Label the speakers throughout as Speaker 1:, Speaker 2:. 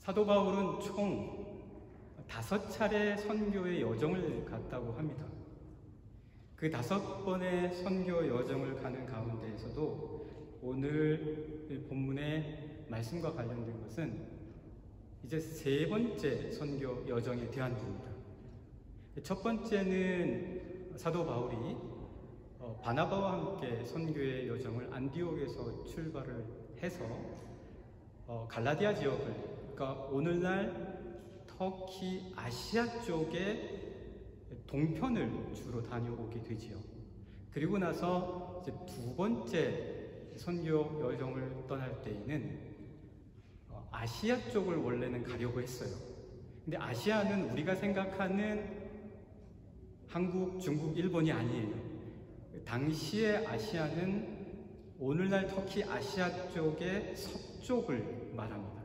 Speaker 1: 사도 바울은 총 5차례 선교의 여정을 갔다고 합니다. 그 5번의 선교 여정을 가는 가운데에서도 오늘 본문의 말씀과 관련된 것은 이제 3번째 선교 여정에 대한 겁니다. 첫 번째는 사도 바울이 바나바와 함께 선교의 여정을 안디옥에서 출발을 해서 갈라디아 지역을, 그러니까 오늘날 터키 아시아 쪽의 동편을 주로 다녀오게 되지요. 그리고 나서 이제 2번째 선교 여정을 떠날 때에는 아시아 쪽을 원래는 가려고 했어요. 근데 아시아는 우리가 생각하는 한국, 중국, 일본이 아니에요. 당시의 아시아는 오늘날 터키 아시아 쪽의 서쪽을 말합니다.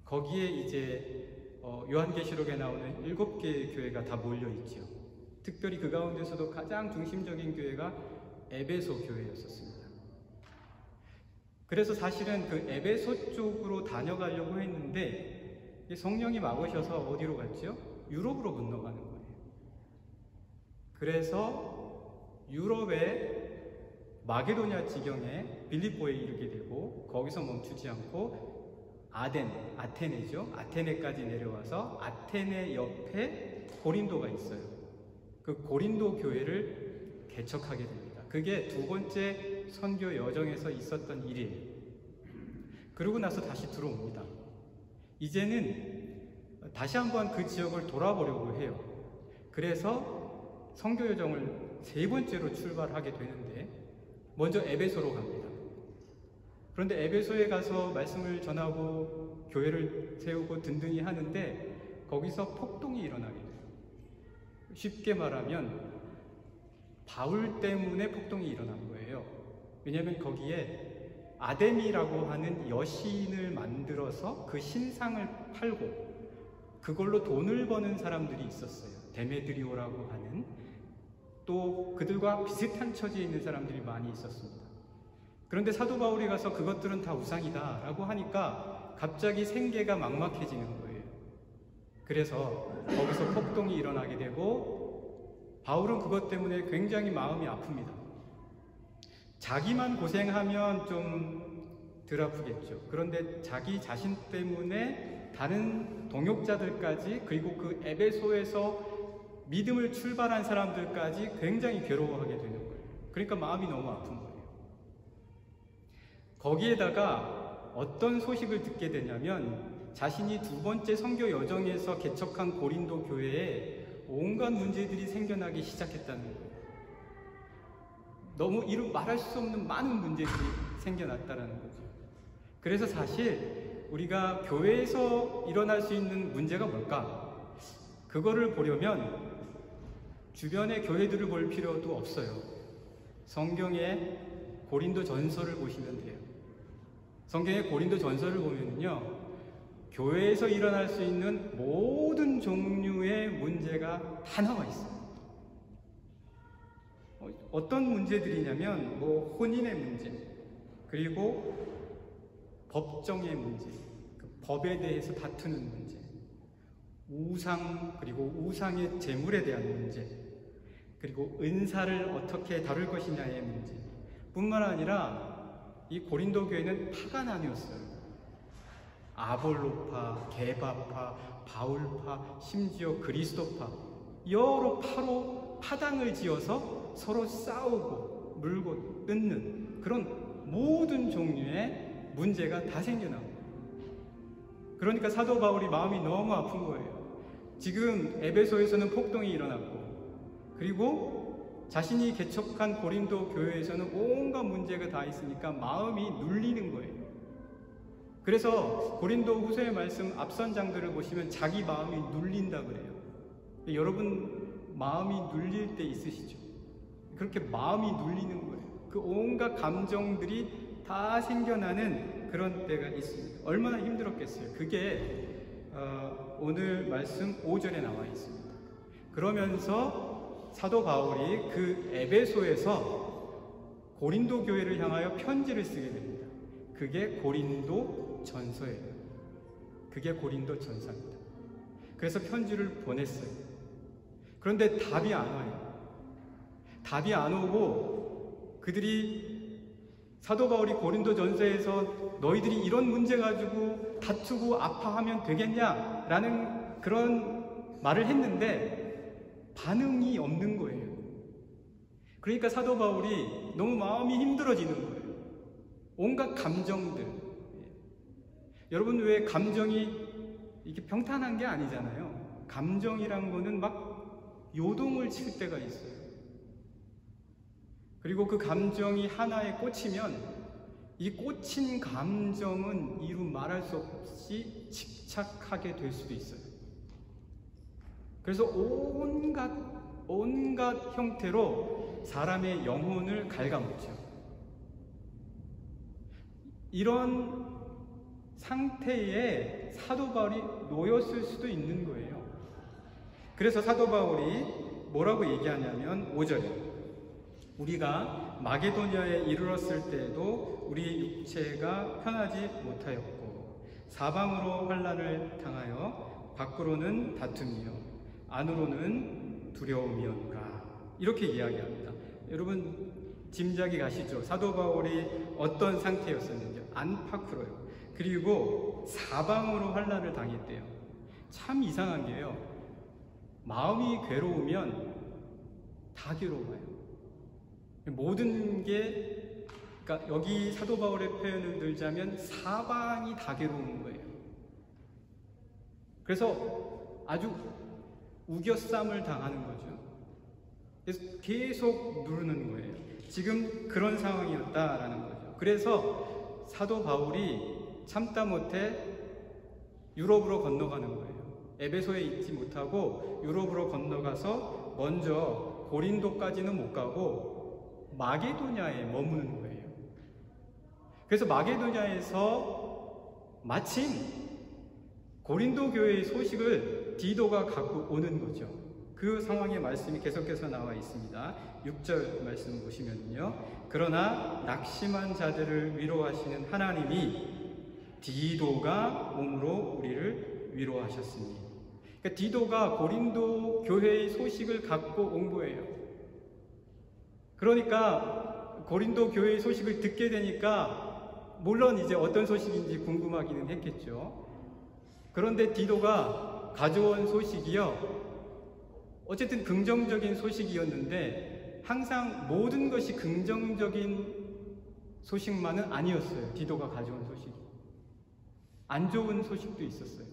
Speaker 1: 거기에 이제 요한계시록에 나오는 7개의 교회가 다 몰려 있죠. 특별히 그 가운데서도 가장 중심적인 교회가 에베소 교회였었습니다. 그래서 사실은 그 에베소 쪽으로 다녀가려고 했는데 성령이 막으셔서 어디로 갔죠? 유럽으로 건너가는 거예요. 그래서 유럽의 마게도냐 지경에 빌립보에 이르게 되고 거기서 멈추지 않고 아테네죠. 아테네까지 내려와서 아테네 옆에 고린도가 있어요. 그 고린도 교회를 개척하게 됩니다. 그게 2번째 선교 여정에서 있었던 일이에요. 그러고 나서 다시 들어옵니다. 이제는 다시 한번 그 지역을 돌아보려고 해요. 그래서 선교 여정을 3번째로 출발하게 되는데 먼저 에베소로 갑니다. 그런데 에베소에 가서 말씀을 전하고 교회를 세우고 든든히 하는데 거기서 폭동이 일어나게 돼요. 쉽게 말하면 바울 때문에 폭동이 일어난 거예요. 왜냐하면 거기에 아데미라고 하는 여신을 만들어서 그 신상을 팔고 그걸로 돈을 버는 사람들이 있었어요. 데메드리오라고 하는, 또 그들과 비슷한 처지에 있는 사람들이 많이 있었습니다. 그런데 사도 바울이 가서 그것들은 다 우상이다 라고 하니까 갑자기 생계가 막막해지는 거예요. 그래서 거기서 폭동이 일어나게 되고 바울은 그것 때문에 굉장히 마음이 아픕니다. 자기만 고생하면 좀 덜 아프겠죠. 그런데 자기 자신 때문에 다른 동역자들까지, 그리고 그 에베소에서 믿음을 출발한 사람들까지 굉장히 괴로워하게 되는 거예요. 그러니까 마음이 너무 아픈 거예요. 거기에다가 어떤 소식을 듣게 되냐면 자신이 2번째 선교 여정에서 개척한 고린도 교회에 온갖 문제들이 생겨나기 시작했다는 거예요. 너무 말할 수 없는 많은 문제들이 생겨났다는 거죠. 그래서 사실 우리가 교회에서 일어날 수 있는 문제가 뭘까? 그거를 보려면 주변의 교회들을 볼 필요도 없어요. 성경의 고린도 전서를 보시면 돼요. 성경의 고린도 전서를 보면요, 교회에서 일어날 수 있는 모든 종류의 문제가 다 나와 있어요. 어떤 문제들이냐면 혼인의 문제, 그리고 법정의 문제, 법에 대해서 다투는 문제, 우상, 그리고 우상의 재물에 대한 문제, 그리고 은사를 어떻게 다룰 것이냐의 문제 뿐만 아니라 이 고린도 교회는 파가 나뉘었어요. 아볼로파, 게바파, 바울파, 심지어 그리스도파, 여러 파로 파당을 지어서 서로 싸우고 물고 뜯는 그런 모든 종류의 문제가 다 생겨나고, 그러니까 사도 바울이 마음이 너무 아픈 거예요. 지금 에베소에서는 폭동이 일어났고, 그리고 자신이 개척한 고린도 교회에서는 온갖 문제가 다 있으니까 마음이 눌리는 거예요. 그래서 고린도 후서의 말씀 앞선 장들을 보시면 자기 마음이 눌린다 그래요. 여러분 마음이 눌릴 때 있으시죠? 그렇게 마음이 눌리는 거예요. 그 온갖 감정들이 다 생겨나는 그런 때가 있습니다. 얼마나 힘들었겠어요. 그게 오늘 말씀 5절에 나와 있습니다. 그러면서 사도 바울이 그 에베소에서 고린도 교회를 향하여 편지를 쓰게 됩니다. 그게 고린도 전서예요. 그게 고린도 전서입니다. 그래서 편지를 보냈어요. 그런데 답이 안 와요. 답이 안 오고 그들이 사도 바울이 고린도 전서에서 너희들이 이런 문제 가지고 다투고 아파하면 되겠냐라는 그런 말을 했는데 반응이 없는 거예요. 그러니까 사도 바울이 너무 마음이 힘들어지는 거예요. 온갖 감정들. 여러분, 왜 감정이 이렇게 평탄한 게 아니잖아요. 감정이란 거는 막 요동을 칠 때가 있어요. 그리고 그 감정이 하나에 꽂히면 이 꽂힌 감정은 이루 말할 수 없이 집착하게 될 수도 있어요. 그래서 온갖 형태로 사람의 영혼을 갉아먹죠. 이런 상태에 사도 바울이 놓였을 수도 있는 거예요. 그래서 사도 바울이 뭐라고 얘기하냐면 5절에 우리가 마게도냐에 이르렀을 때에도 우리 육체가 편하지 못하였고 사방으로 환난을 당하여 밖으로는 다툼이요 안으로는 두려움이었노라. 이렇게 이야기합니다. 여러분 짐작이 가시죠? 사도 바울이 어떤 상태였었는지. 안팎으로요. 그리고 사방으로 환난을 당했대요. 참 이상한 게요. 마음이 괴로우면 다 괴로워요. 모든 게, 그러니까 여기 사도 바울의 표현을 들자면 사방이 다 괴로운 거예요. 그래서 아주 우겨쌈을 당하는 거죠. 그래서 계속 누르는 거예요. 지금 그런 상황이었다라는 거죠. 그래서 사도 바울이 참다 못해 유럽으로 건너가는 거예요. 에베소에 있지 못하고 유럽으로 건너가서 먼저 고린도까지는 못 가고 마게도냐에 머무는 거예요. 그래서 마게도냐에서 마침 고린도 교회의 소식을 디도가 갖고 오는 거죠. 그 상황의 말씀이 계속해서 나와 있습니다. 6절 말씀 보시면요. 그러나 낙심한 자들을 위로하시는 하나님이 디도가 몸으로 우리를 위로하셨으니. 그러니까 디도가 고린도 교회의 소식을 갖고 온 거예요. 그러니까 고린도 교회의 소식을 듣게 되니까 물론 이제 어떤 소식인지 궁금하기는 했겠죠. 그런데 디도가 가져온 소식이요. 어쨌든 긍정적인 소식이었는데 항상 모든 것이 긍정적인 소식만은 아니었어요. 디도가 가져온 소식이. 안 좋은 소식도 있었어요.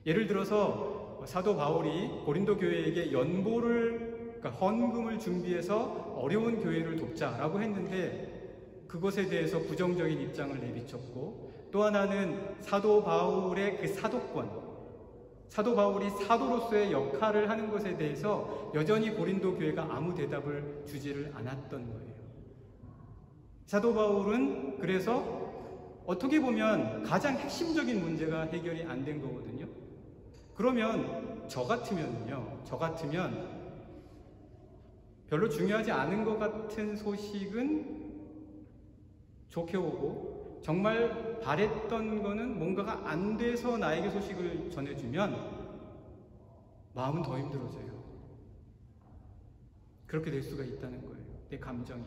Speaker 1: 예를 들어서 사도 바울이 고린도 교회에게 그러니까 헌금을 준비해서 어려운 교회를 돕자라고 했는데 그것에 대해서 부정적인 입장을 내비쳤고, 또 하나는 사도 바울의 그 사도권, 사도 바울이 사도로서의 역할을 하는 것에 대해서 여전히 고린도 교회가 아무 대답을 주지를 않았던 거예요. 사도 바울은 그래서 어떻게 보면 가장 핵심적인 문제가 해결이 안 된 거거든요. 그러면 저 같으면 별로 중요하지 않은 것 같은 소식은 좋게 오고, 정말 바랬던 거는 뭔가가 안 돼서 나에게 소식을 전해주면 마음은 더 힘들어져요. 그렇게 될 수가 있다는 거예요. 내 감정이.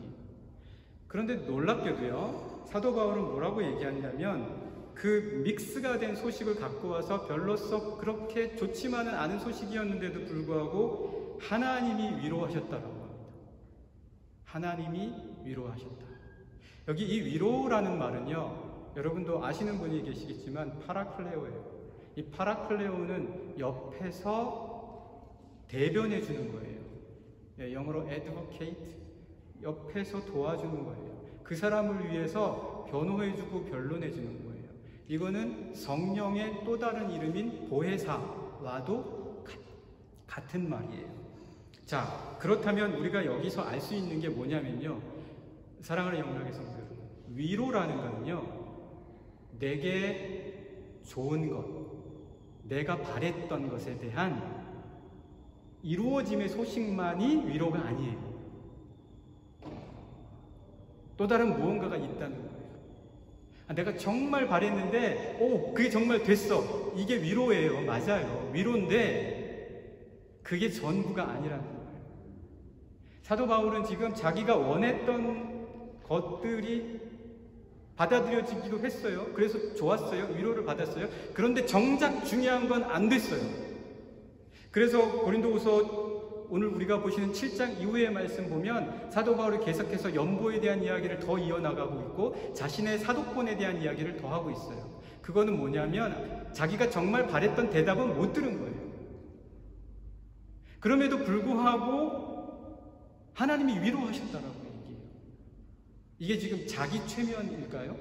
Speaker 1: 그런데 놀랍게도요, 사도 바울은 뭐라고 얘기하냐면 그 믹스가 된 소식을 갖고 와서 별로 썩 그렇게 좋지만은 않은 소식이었는데도 불구하고 하나님이 위로하셨다라고 합니다. 하나님이 위로하셨다. 여기 이 위로라는 말은요, 여러분도 아시는 분이 계시겠지만 파라클레오예요. 이 파라클레오는 옆에서 대변해 주는 거예요. 영어로 advocate, 옆에서 도와주는 거예요. 그 사람을 위해서 변호해주고 변론해주는 거예요. 이거는 성령의 또 다른 이름인 보혜사와도 같은 말이에요. 자, 그렇다면 우리가 여기서 알 수 있는 게 뭐냐면요, 사랑하는 영락의 성도 여러분, 위로라는 거는요, 내게 좋은 것, 내가 바랬던 것에 대한 이루어짐의 소식만이 위로가 아니에요. 또 다른 무언가가 있다는 거예요. 내가 정말 바랬는데 그게 정말 됐어. 이게 위로예요. 맞아요. 위로인데 그게 전부가 아니라는 거예요. 사도 바울은 지금 자기가 원했던 것들이 받아들여지기도 했어요. 그래서 좋았어요. 위로를 받았어요. 그런데 정작 중요한 건 안 됐어요. 그래서 고린도후서 오늘 우리가 보시는 7장 이후의 말씀 보면 사도 바울이 계속해서 연보에 대한 이야기를 더 이어나가고 있고 자신의 사도권에 대한 이야기를 더 하고 있어요. 그거는 뭐냐면 자기가 정말 바랬던 대답은 못 들은 거예요. 그럼에도 불구하고 하나님이 위로하셨다라고 얘기해요. 이게 지금 자기 최면일까요?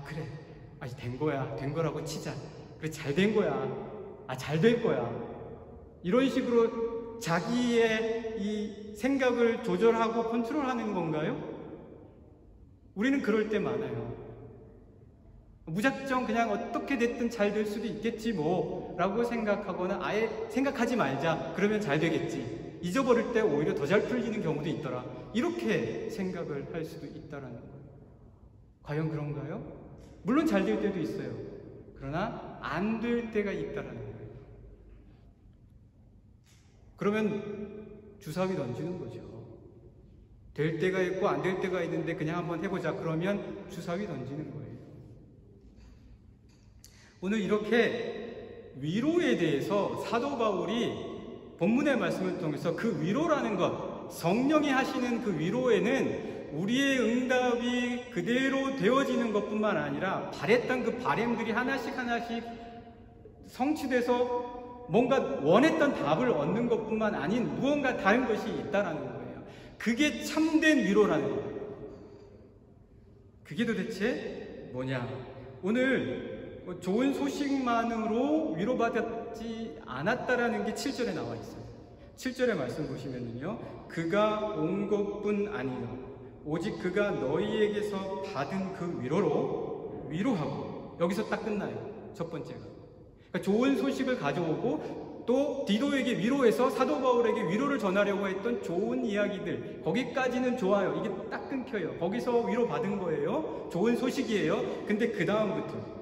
Speaker 1: 그래. 된 거야. 된 거라고 치자. 그래, 잘 된 거야. 잘 될 거야. 이런 식으로 자기의 이 생각을 조절하고 컨트롤하는 건가요? 우리는 그럴 때 많아요. 무작정 그냥 어떻게 됐든 잘 될 수도 있겠지 뭐 라고 생각하거나 아예 생각하지 말자. 그러면 잘 되겠지. 잊어버릴 때 오히려 더 잘 풀리는 경우도 있더라. 이렇게 생각을 할 수도 있다라는 거예요. 과연 그런가요? 물론 잘 될 때도 있어요. 그러나 안 될 때가 있다라는 거예요. 그러면 주사위 던지는 거죠. 될 때가 있고 안 될 때가 있는데 그냥 한번 해보자. 그러면 주사위 던지는 거예요. 오늘 이렇게 위로에 대해서 사도 바울이 본문의 말씀을 통해서 그 위로라는 것, 성령이 하시는 그 위로에는 우리의 응답이 그대로 되어지는 것뿐만 아니라 바랬던 그 바램들이 하나씩 성취돼서 뭔가 원했던 답을 얻는 것뿐만 아닌 무언가 다른 것이 있다라는 거예요. 그게 참된 위로라는 거예요. 그게 도대체 뭐냐? 오늘 좋은 소식만으로 위로받지 않았다라는 게 7절에 나와 있어요. 7절의 말씀 보시면은요, 그가 온 것뿐 아니요 오직 그가 너희에게서 받은 그 위로로 위로하고, 여기서 딱 끝나요. 첫 번째가. 그러니까 좋은 소식을 가져오고 또 디도에게 위로해서 사도 바울에게 위로를 전하려고 했던 좋은 이야기들, 거기까지는 좋아요. 이게 딱 끊겨요. 거기서 위로받은 거예요. 좋은 소식이에요. 근데 그 다음부터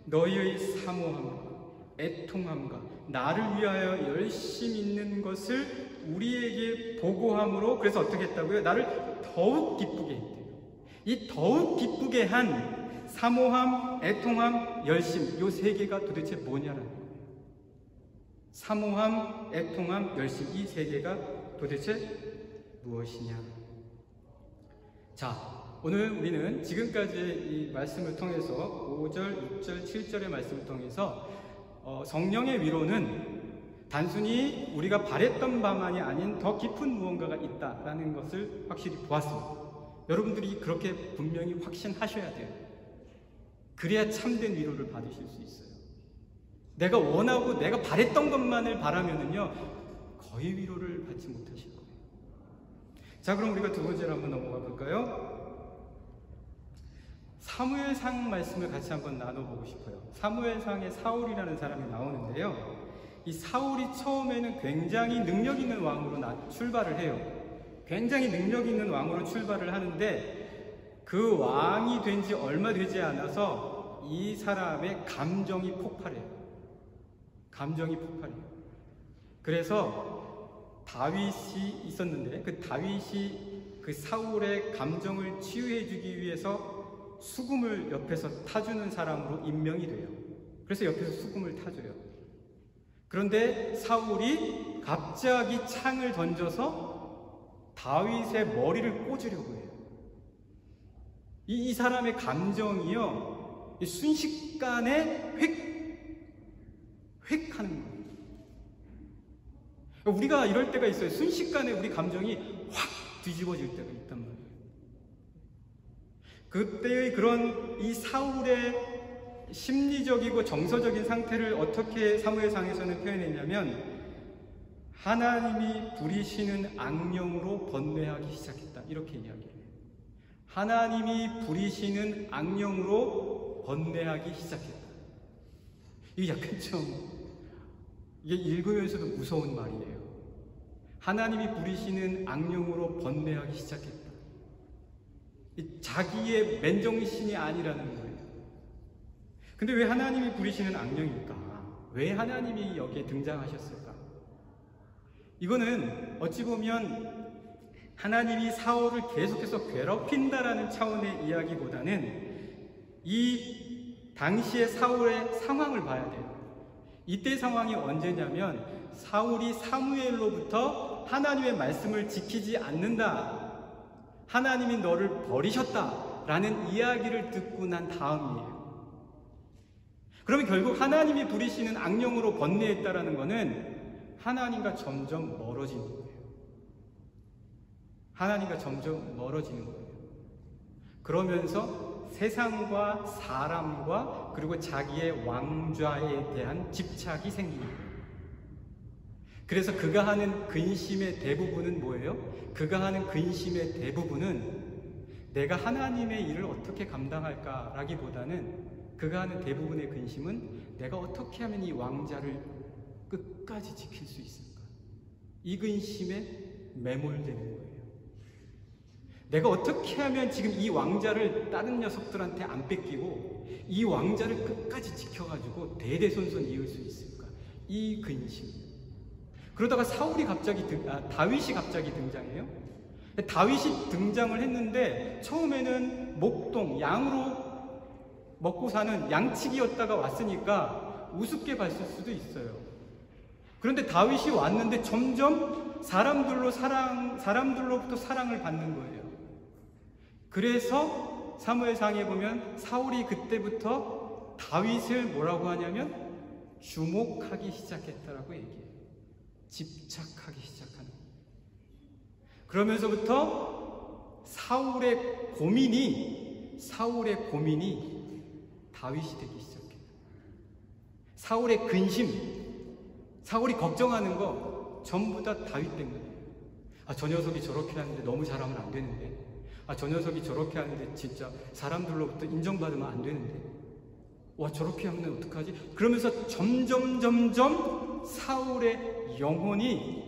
Speaker 1: 너희의 사모함과 애통함과 나를 위하여 열심 있는 것을 우리에게 보고함으로, 그래서 어떻게 했다고요? 나를 더욱 기쁘게 했대요. 이 더욱 기쁘게 한 사모함, 애통함, 열심, 요 세 개가 도대체 뭐냐라는 거예요. 사모함, 애통함, 열심, 이 세 개가 도대체 무엇이냐. 자, 오늘 우리는 지금까지의 이 말씀을 통해서 5절, 6절, 7절의 말씀을 통해서 성령의 위로는 단순히 우리가 바랬던 바만이 아닌 더 깊은 무언가가 있다라는 것을 확실히 보았습니다. 여러분들이 그렇게 분명히 확신하셔야 돼요. 그래야 참된 위로를 받으실 수 있어요. 내가 원하고 내가 바랬던 것만을 바라면은요, 거의 위로를 받지 못하실 거예요. 자, 그럼 우리가 두 번째로 한번 넘어가 볼까요? 사무엘상 말씀을 같이 한번 나눠보고 싶어요. 사무엘상에 사울이라는 사람이 나오는데요, 이 사울이 처음에는 굉장히 능력 있는 왕으로 출발을 해요. 굉장히 능력 있는 왕으로 출발을 하는데 그 왕이 된 지 얼마 되지 않아서 이 사람의 감정이 폭발해요. 감정이 폭발해요. 그래서 다윗이 있었는데 그 다윗이 그 사울의 감정을 치유해 주기 위해서 수금을 옆에서 타주는 사람으로 임명이 돼요. 그래서 옆에서 수금을 타줘요. 그런데 사울이 갑자기 창을 던져서 다윗의 머리를 꽂으려고 해요. 이 사람의 감정이요, 순식간에 획 하는 거예요. 우리가 이럴 때가 있어요. 순식간에 우리 감정이 확 뒤집어질 때가 있단 말이에요. 그때의 그런 이 사울의 심리적이고 정서적인 상태를 어떻게 사무엘상에서는 표현했냐면, 하나님이 부리시는 악령으로 번뇌하기 시작했다, 이렇게 이야기해요. 하나님이 부리시는 악령으로 번뇌하기 시작했다. 이게 약간 이게 읽으면서도 무서운 말이에요. 하나님이 부리시는 악령으로 번뇌하기 시작했다. 자기의 맨정신이 아니라는 거예요. 근데 왜 하나님이 부리시는 악령일까? 왜 하나님이 여기에 등장하셨을까? 이거는 어찌 보면 하나님이 사울을 계속해서 괴롭힌다라는 차원의 이야기보다는 이 당시의 사울의 상황을 봐야 돼요. 이때 상황이 언제냐면 사울이 사무엘로부터 하나님의 말씀을 지키지 않는다, 하나님이 너를 버리셨다 라는 이야기를 듣고 난 다음이에요. 그러면 결국 하나님이 부리시는 악령으로 번뇌했다라는 것은 하나님과 점점 멀어지는 거예요. 하나님과 점점 멀어지는 거예요. 그러면서 세상과 사람과 그리고 자기의 왕좌에 대한 집착이 생기는 거예요. 그래서 그가 하는 근심의 대부분은 뭐예요? 그가 하는 근심의 대부분은 내가 하나님의 일을 어떻게 감당할까라기보다는 그가 하는 대부분의 근심은 내가 어떻게 하면 이 왕좌를 끝까지 지킬 수 있을까? 이 근심에 매몰되는 거예요. 내가 어떻게 하면 지금 이 왕좌를 다른 녀석들한테 안 뺏기고 이 왕좌를 끝까지 지켜가지고 대대손손 이을 수 있을까? 이 근심. 그러다가 다윗이 갑자기 등장해요. 다윗이 등장을 했는데 처음에는 목동, 양으로 먹고 사는 양치기였다가 왔으니까 우습게 봤을 수도 있어요. 그런데 다윗이 왔는데 점점 사람들로부터 사랑을 받는 거예요. 그래서 사무엘상에 보면 사울이 그때부터 다윗을 뭐라고 하냐면 주목하기 시작했다라고 얘기해요. 집착하기 시작하는 거예요. 그러면서부터 사울의 고민이 다윗이 되기 시작해요. 사울의 근심, 사울이 걱정하는 거 전부 다 다윗 때문이에요. 저 녀석이 저렇게 하는데 너무 잘하면 안 되는데, 저 녀석이 저렇게 하는데 진짜 사람들로부터 인정받으면 안 되는데, 저렇게 하면 어떡하지? 그러면서 점점 사울의 영혼이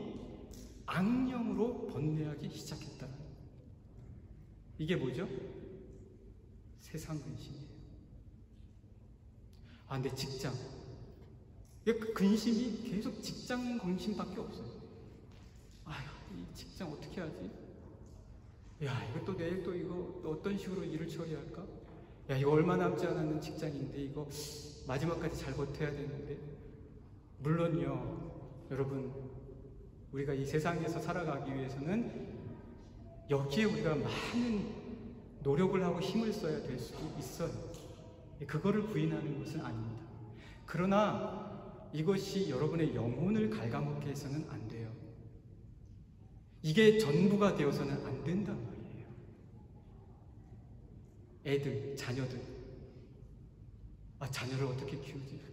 Speaker 1: 악령으로 번뇌하기 시작했다. 이게 뭐죠? 세상 근심이에요. 내 직장. 그 근심이 계속 직장 근심밖에 없어요. 이 직장 어떻게 하지? 이거 또 내일 또 이거 어떤 식으로 일을 처리할까? 이거 얼마 남지 않았는 직장인데 이거 마지막까지 잘 버텨야 되는데. 물론요, 여러분, 우리가 이 세상에서 살아가기 위해서는 여기에 우리가 많은 노력을 하고 힘을 써야 될 수도 있어요. 그거를 부인하는 것은 아닙니다. 그러나 이것이 여러분의 영혼을 갉아먹게 해서는 안 돼요. 이게 전부가 되어서는 안 된단 말이에요. 애들, 자녀들. 자녀를 어떻게 키우지?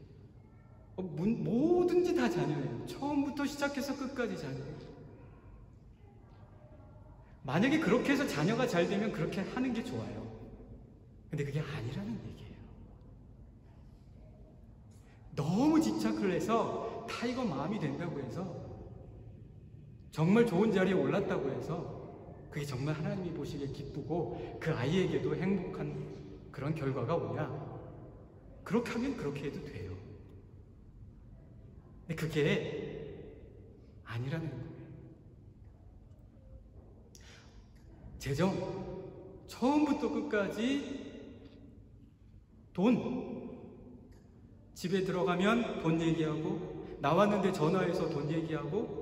Speaker 1: 뭐든지 다 자녀예요. 처음부터 시작해서 끝까지 자녀예요. 만약에 그렇게 해서 자녀가 잘 되면 그렇게 하는 게 좋아요. 근데 그게 아니라는 얘기예요. 너무 집착을 해서 타이거 마음이 된다고 해서 정말 좋은 자리에 올랐다고 해서 그게 정말 하나님이 보시기에 기쁘고 그 아이에게도 행복한 그런 결과가 오냐? 그렇게 하면 그렇게 해도 돼요. 근데 그게 아니라는 거예요. 재정, 처음부터 끝까지 돈. 집에 들어가면 돈 얘기하고, 나왔는데 전화해서 돈 얘기하고,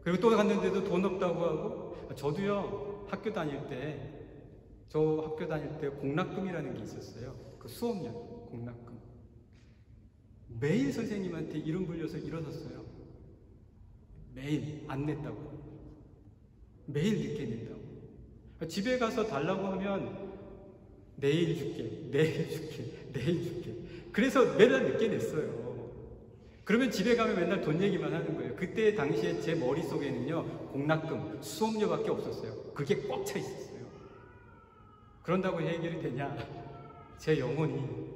Speaker 1: 그리고 또 갔는데도 돈 없다고 하고. 저도요, 학교 다닐 때 공납금이라는 게 있었어요. 그 수업료 공납금. 매일 선생님한테 이름 불려서 일어섰어요. 매일 안 냈다고. 매일 늦게 낸다고. 집에 가서 달라고 하면 내일 줄게. 그래서 매달 늦게 냈어요. 그러면 집에 가면 맨날 돈 얘기만 하는 거예요. 그때 당시에 제 머릿속에는요, 공납금, 수업료밖에 없었어요. 그게 꽉 차 있었어요. 그런다고 해결이 되냐? 제 영혼이.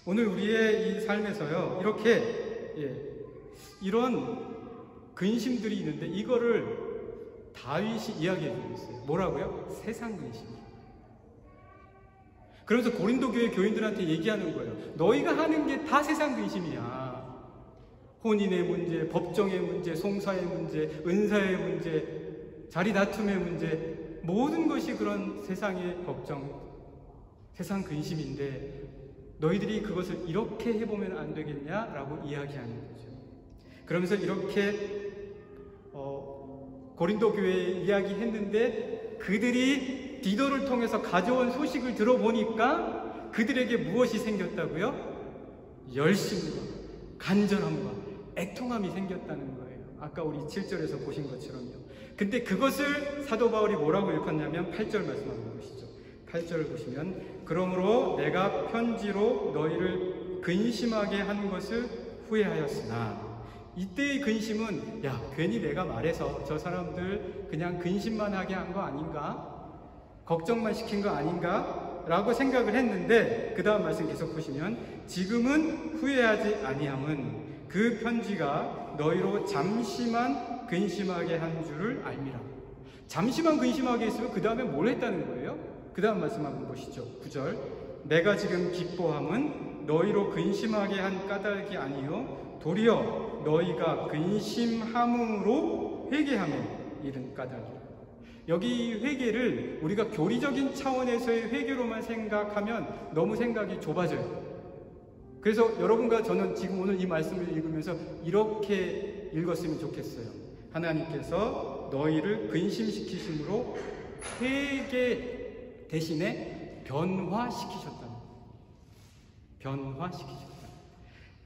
Speaker 1: 오늘 우리의 이 삶에서요, 이렇게 이런 근심들이 있는데 이거를 다윗이 이야기해주고 있어요. 뭐라고요? 세상 근심. 그러면서 고린도 교회 교인들한테 얘기하는 거예요. 너희가 하는 게 다 세상 근심이야. 혼인의 문제, 법정의 문제, 송사의 문제, 은사의 문제, 자리 다툼의 문제, 모든 것이 그런 세상의 걱정, 세상 근심인데 너희들이 그것을 이렇게 해보면 안 되겠냐라고 이야기하는 거죠. 그러면서 이렇게 고린도 교회에 이야기했는데 그들이 디도를 통해서 가져온 소식을 들어보니까 그들에게 무엇이 생겼다고요? 열심과 간절함과 애통함이 생겼다는 거예요. 아까 우리 7절에서 보신 것처럼요. 근데 그것을 사도 바울이 뭐라고 일컫냐면 8절 말씀 한번 보시죠. 8절을 보시면 그러므로 내가 편지로 너희를 근심하게 한 것을 후회하였으나 이때의 근심은 야 괜히 내가 말해서 저 사람들 그냥 근심만 하게 한 거 아닌가? 걱정만 시킨 거 아닌가? 라고 생각을 했는데 그 다음 말씀 계속 보시면 지금은 후회하지 아니함은 그 편지가 너희로 잠시만 근심하게 한 줄을 알미라. 잠시만 근심하게 했으면 그 다음에 뭘 했다는 거예요? 그 다음 말씀 한번 보시죠. 9절 내가 지금 기뻐함은 너희로 근심하게 한 까닭이 아니요 도리어 너희가 근심함으로 회개함에 이른 까닭이라. 여기 회개를 우리가 교리적인 차원에서의 회개로만 생각하면 너무 생각이 좁아져요. 그래서 여러분과 저는 지금 오늘 이 말씀을 읽으면서 이렇게 읽었으면 좋겠어요. 하나님께서 너희를 근심시키심으로 회개 대신에 변화시키셨다. 변화시키셨다.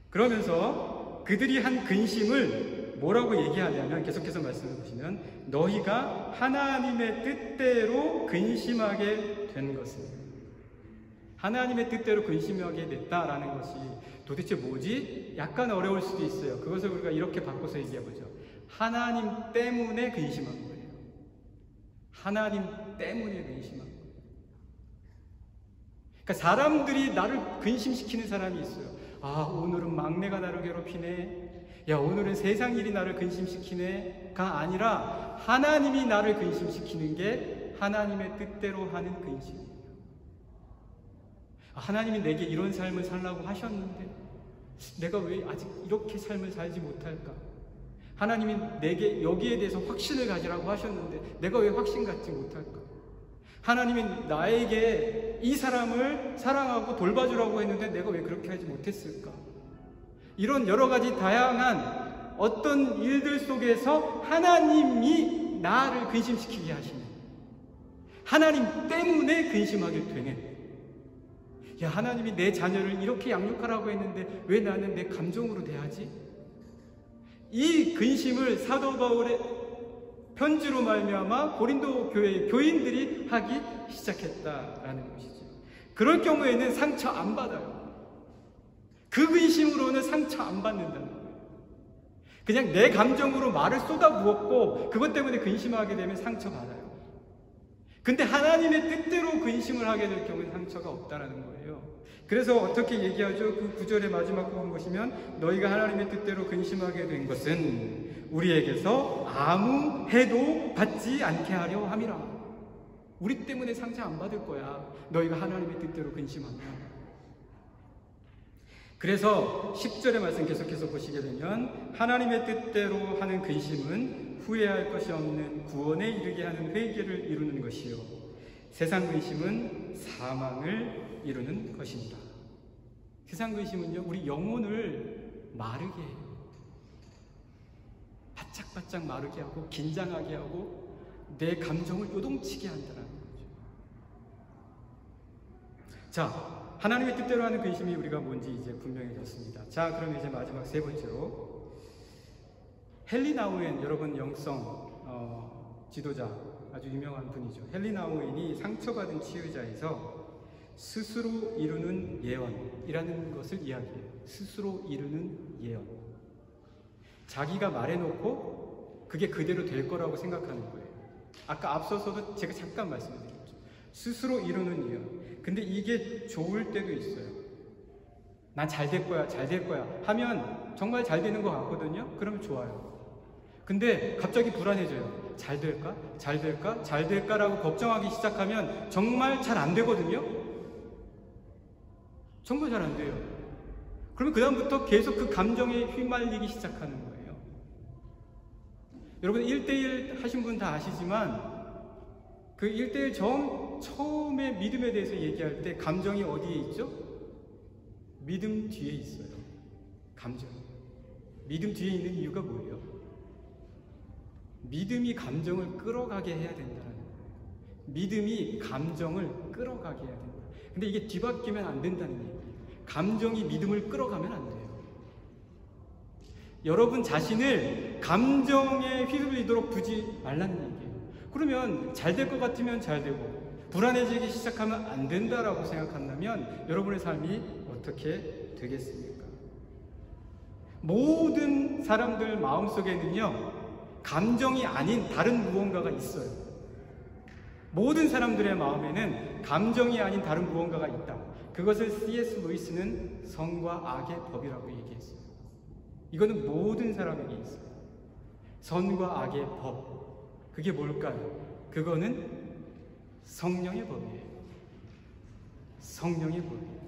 Speaker 1: 그러면서 그들이 한 근심을 뭐라고 얘기하냐면 계속해서 말씀해 보시면 너희가 하나님의 뜻대로 근심하게 된 것은 하나님의 뜻대로 근심하게 됐다라는 것이 도대체 뭐지? 약간 어려울 수도 있어요. 그것을 우리가 이렇게 바꿔서 얘기해보죠. 하나님 때문에 근심한 거예요. 하나님 때문에 근심한 거예요. 그러니까 사람들이 나를 근심시키는 사람이 있어요. 아, 오늘은 막내가 나를 괴롭히네. 야, 오늘은 세상 일이 나를 근심시키네가 아니라 하나님이 나를 근심시키는 게 하나님의 뜻대로 하는 근심이에요. 하나님이 내게 이런 삶을 살라고 하셨는데 내가 왜 아직 이렇게 삶을 살지 못할까? 하나님이 내게 여기에 대해서 확신을 가지라고 하셨는데 내가 왜 확신 갖지 못할까? 하나님이 나에게 이 사람을 사랑하고 돌봐주라고 했는데 내가 왜 그렇게 하지 못했을까? 이런 여러 가지 다양한 어떤 일들 속에서 하나님이 나를 근심시키게 하시는, 하나님 때문에 근심하게 되는, 야, 하나님이 내 자녀를 이렇게 양육하라고 했는데 왜 나는 내 감정으로 대하지? 이 근심을 사도 바울의 편지로 말미암아 고린도 교회의 교인들이 하기 시작했다라는 것이죠. 그럴 경우에는 상처 안 받아요. 그 근심으로는 상처 안 받는다는 거예요. 그냥 내 감정으로 말을 쏟아부었고 그것 때문에 근심하게 되면 상처받아요. 근데 하나님의 뜻대로 근심을 하게 될 경우에 상처가 없다라는 거예요. 그래서 어떻게 얘기하죠? 그 9절의 마지막 부분 보시면 너희가 하나님의 뜻대로 근심하게 된 것은 우리에게서 아무 해도 받지 않게 하려 함이라. 우리 때문에 상처 안 받을 거야. 너희가 하나님의 뜻대로 근심하면. 그래서 10절의 말씀 계속해서 보시게 되면 하나님의 뜻대로 하는 근심은 후회할 것이 없는 구원에 이르게 하는 회개를 이루는 것이요 세상 근심은 사망을 이루는 것입니다. 세상 근심은요 우리 영혼을 마르게 해요. 바짝바짝 마르게 하고 긴장하게 하고 내 감정을 요동치게 한다는 거죠. 자, 하나님의 뜻대로 하는 근심이 우리가 뭔지 이제 분명해졌습니다. 자, 그럼 이제 마지막 세 번째로 헨리 나우엔, 여러분 영성 지도자 아주 유명한 분이죠. 헨리 나우엔이 상처받은 치유자에서 스스로 이루는 예언이라는 것을 이야기해요. 스스로 이루는 예언. 자기가 말해놓고 그게 그대로 될 거라고 생각하는 거예요. 아까 앞서서도 제가 잠깐 말씀드렸죠. 스스로 이루는 예언. 근데 이게 좋을 때도 있어요. 난 잘 될 거야, 잘 될 거야 하면 정말 잘 되는 것 같거든요. 그러면 좋아요. 근데 갑자기 불안해져요. 잘 될까? 잘 될까? 잘 될까라고 걱정하기 시작하면 정말 잘 안 되거든요. 정말 잘 안 돼요. 그러면 그다음부터 계속 그 감정에 휘말리기 시작하는 거예요. 여러분 1대1 하신 분 다 아시지만 그 1대1 처음에 믿음에 대해서 얘기할 때 감정이 어디에 있죠? 믿음 뒤에 있어요. 감정. 믿음 뒤에 있는 이유가 뭐예요? 믿음이 감정을 끌어가게 해야 된다는 거예요. 믿음이 감정을 끌어가게 해야 된다. 근데 이게 뒤바뀌면 안 된다는 얘기예요. 감정이 믿음을 끌어가면 안 돼요. 여러분 자신을 감정에 휘둘리도록 두지 말라는 얘기예요. 그러면 잘 될 것 같으면 잘 되고 불안해지기 시작하면 안 된다라고 생각한다면 여러분의 삶이 어떻게 되겠습니까? 모든 사람들 마음속에는요, 감정이 아닌 다른 무언가가 있어요. 모든 사람들의 마음에는 감정이 아닌 다른 무언가가 있다. 그것을 C.S. 루이스는 성과 악의 법이라고 얘기했어요. 이거는 모든 사람에게 있어요. 선과 악의 법. 그게 뭘까요? 그거는 성령의 법이에요. 성령의 법이에요.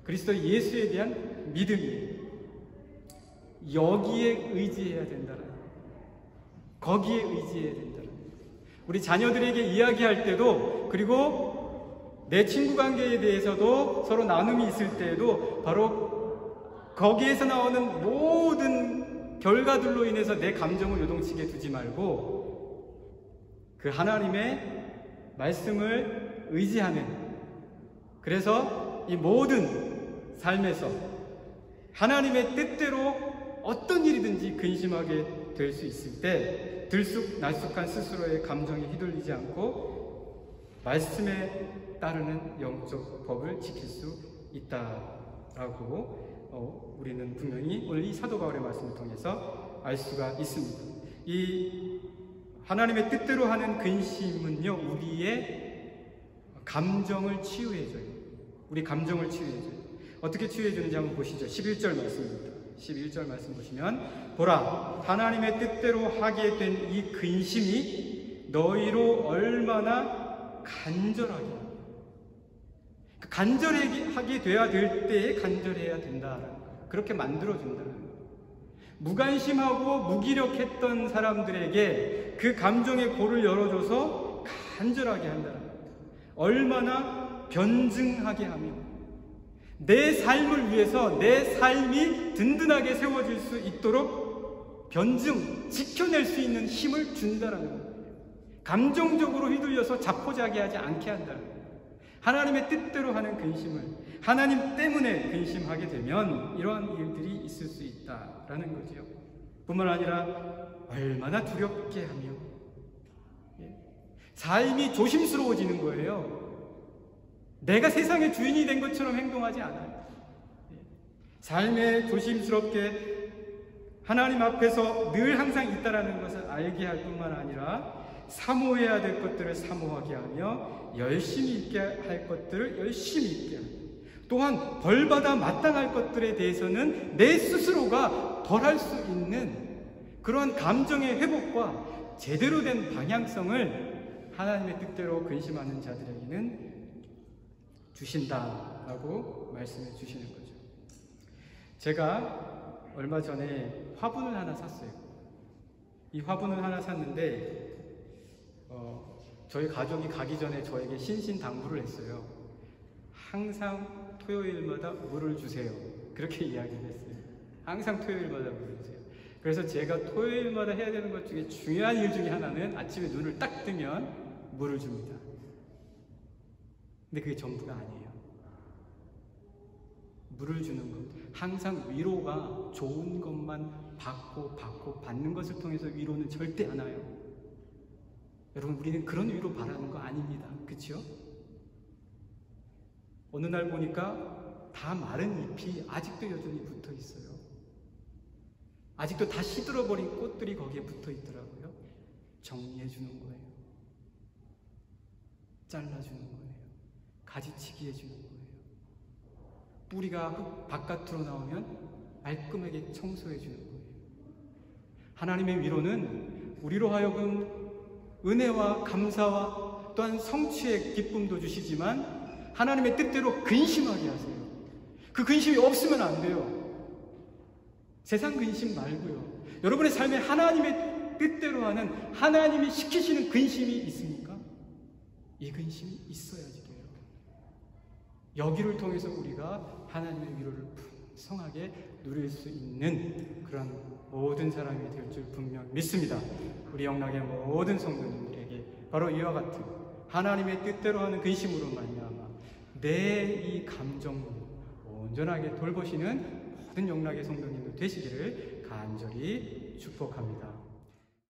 Speaker 1: 그리스도 예수에 대한 믿음이에요. 여기에 의지해야 된다는 거예요. 거기에 의지해야 된다는 거예요. 우리 자녀들에게 이야기할 때도, 그리고 내 친구 관계에 대해서도 서로 나눔이 있을 때에도 바로 거기에서 나오는 모든 결과들로 인해서 내 감정을 요동치게 두지 말고 그 하나님의 말씀을 의지하는, 그래서 이 모든 삶에서 하나님의 뜻대로 어떤 일이든지 근심하게 될 수 있을 때 들쑥날쑥한 스스로의 감정에 휘둘리지 않고 말씀에 따르는 영적 법을 지킬 수 있다라고 우리는 분명히 오늘 이 사도 바울의 말씀을 통해서 알 수가 있습니다. 이 하나님의 뜻대로 하는 근심은요, 우리의 감정을 치유해줘요. 우리 감정을 치유해줘요. 어떻게 치유해주는지 한번 보시죠. 11절 말씀입니다. 11절 말씀 보시면, 보라, 하나님의 뜻대로 하게 된 이 근심이 너희로 얼마나 간절하게, 간절하게 돼야 될 때에 간절해야 된다라는 거예요. 그렇게 만들어준다는 거예요. 무관심하고 무기력했던 사람들에게 그 감정의 골을 열어줘서 간절하게 한다는 거예요. 얼마나 변증하게 하며 내 삶을 위해서 내 삶이 든든하게 세워질 수 있도록 변증, 지켜낼 수 있는 힘을 준다는 거예요. 감정적으로 휘둘려서 자포자기하지 않게 한다는 거예요. 하나님의 뜻대로 하는 근심을, 하나님 때문에 근심하게 되면 이러한 일들이 있을 수 있다라는 거죠. 뿐만 아니라 얼마나 두렵게 하며 삶이 조심스러워지는 거예요. 내가 세상의 주인이 된 것처럼 행동하지 않아요. 삶에 조심스럽게 하나님 앞에서 늘 항상 있다라는 것을 알게 할 뿐만 아니라 사모해야 될 것들을 사모하게 하며 열심히 있게 할 것들을 열심히 있게 하며, 또한 벌받아 마땅할 것들에 대해서는 내 스스로가 벌할 수 있는 그러한 감정의 회복과 제대로 된 방향성을 하나님의 뜻대로 근심하는 자들에게는 주신다라고 말씀해 주시는 거죠. 제가 얼마 전에 화분을 하나 샀어요. 이 화분을 하나 샀는데 저희 가족이 가기 전에 저에게 신신당부를 했어요. 항상 토요일마다 물을 주세요. 그렇게 이야기를 했어요. 항상 토요일마다 물을 주세요. 그래서 제가 토요일마다 해야 되는 것 중에 중요한 일 중에 하나는 아침에 눈을 딱 뜨면 물을 줍니다. 근데 그게 전부가 아니에요. 물을 주는 것, 항상 위로가 좋은 것만 받고 받는 것을 통해서 위로는 절대 안 와요. 여러분, 우리는 그런 위로 바라는 거 아닙니다. 그렇죠? 어느 날 보니까 다 마른 잎이 아직도 여전히 붙어 있어요. 아직도 다 시들어버린 꽃들이 거기에 붙어 있더라고요. 정리해 주는 거예요. 잘라주는 거예요. 가지치기 해주는 거예요. 뿌리가 바깥으로 나오면 말끔하게 청소해 주는 거예요. 하나님의 위로는 우리로 하여금 은혜와 감사와 또한 성취의 기쁨도 주시지만 하나님의 뜻대로 근심하게 하세요. 그 근심이 없으면 안 돼요. 세상 근심 말고요. 여러분의 삶에 하나님의 뜻대로 하는, 하나님이 시키시는 근심이 있습니까? 이 근심이 있어야지 돼요. 여기를 통해서 우리가 하나님의 위로를 풍성하게 누릴 수 있는 그런 모든 사람이 될 줄 분명 믿습니다. 우리 영락의 모든 성도님들에게 바로 이와 같은 하나님의 뜻대로 하는 근심으로 말미암아 내 이 감정을 온전하게 돌보시는 모든 영락의 성도님들 되시기를 간절히 축복합니다.